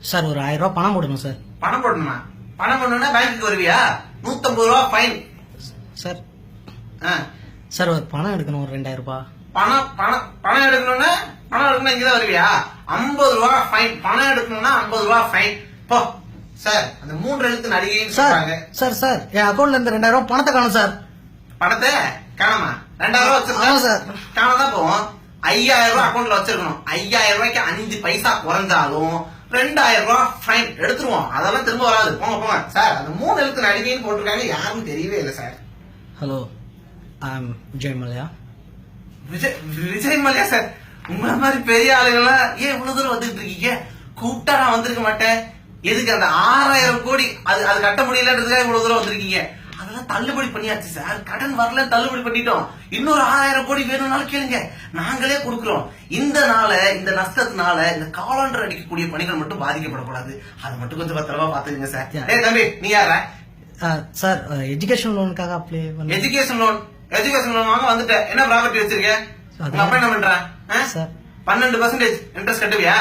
Sir ஒரு 1000 ரூபாய் பணம் போடணும் சார். பணம் போடணுமா? பணம் போடணும்னா பேங்க்குக்கு வருவியா? 150 ரூபா ஃபைன். சார் சார் ஒரு பணம் எடுக்கணும், ஒரு 2000 ரூபாய். பணம் எடுக்கணும்னா இங்கதான் வருவியா? 50 ரூபா ஃபைன். பணம் எடுக்கணும்னா 50 ரூபா ஃபைன். போ சார். அந்த 3 எழுத்து நடிகைன்னு சொல்றாங்க. சார் சார் என் அக்கௌண்ட்ல இருந்து 2000 ரூபாய் பணத்தை காணும் சார். பணத்தை காணாமா? 2000 ரூபாய் வச்சிருக்கோம் சார். காணதான் போவோம். 5000 ரூபாய் அக்கௌண்ட்ல வச்சிருக்கணும். 5000 ரூபாய்க்கு 5 பைசா குறைஞ்சாலும் 2000 ரூபாய் ஃபைன் எடுத்துருவோம். அதெல்லாம் திரும்ப வராது. போங்க போங்க சார். அந்த 3 எழுத்து நடிகைன்னு போட்டிருக்காங்க, யாரும் தெரியவே இல்லை சார். ஹலோ, ஐ அம் விஜய் மல்லையா. விஜய் மல்லையா சார்? உங்களை மாதிரி பெரிய ஆளுங்களாம் ஏன் இவ்வளவு தூரம் வந்துட்டு இருக்கீங்க? கூப்பிட்டா நான் வந்திருக்க மாட்டேன். எதுக்கு அந்த 6000 கோடி அது கட்ட முடியலன்றதுக்காக இவ்வளவு தூரம் வந்திருக்கீங்க? அதெல்லாம் தள்ளுபடி பண்ணியாச்சு சார். கடன் வரல, தள்ளுபடி பண்ணிட்டோம். இன்னொரு 6000 கோடி வேணும்னாலும் கேளுங்க, நாங்களே கொடுக்கிறோம். இந்த நஷ்டத்தினால இந்த காலண்டர் அடிக்கக்கூடிய பணிகள் மட்டும் பாதிக்கப்படக்கூடாது. அதை மட்டும் கொஞ்சம் பத்திரமா பாத்துக்கங்க சார். ஏ தம்பி, நீ யாரா? சார் எஜுகேஷன் லோனுக்காக அப்ளை பண்ண. எஜுகேஷன் லோன் வாங்க வந்துட்டேன். என்ன ப்ராப்பர்ட்டி வச்சிருக்கேன்? உங்க அப்பா என்ன பண்றான்? 12% இன்ட்ரெஸ்ட் கட்டுவியா?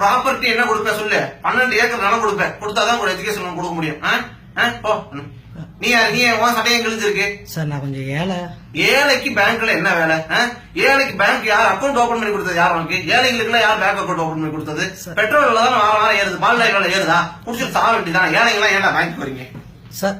ப்ராப்பர்ட்டி என்ன கொடுப்ப சொல்லு. 12 ஏக்கர் நிலம் கொடுப்பேன். கொடுத்தாதான் ஒரு எஜுகேஷன் லோன் கொடுக்க முடியும். போ. நீ யாரு? நீ உன் சட்டையும் கிழிஞ்சிருக்கு சார். நான் கொஞ்சம் ஏழைக்கு பேங்க்ல என்ன வேலை? ஏழைக்கு பேங்க் யார் அக்கௌண்ட் ஓபன் பண்ணி கொடுத்தது? யார் உனக்கு? ஏழைங்களுக்கு யார் பேங்க் அக்கௌண்ட் ஓபன் பண்ணி கொடுத்தது? பெட்ரோல் தான் வாரம் ஏறுது, பால் விலை ஏறுதா? குடிச்சிட்டு சாக வேண்டியதான். ஏழைங்க எல்லாம் ஏன்டா பேங்க் வரீங்க சார்?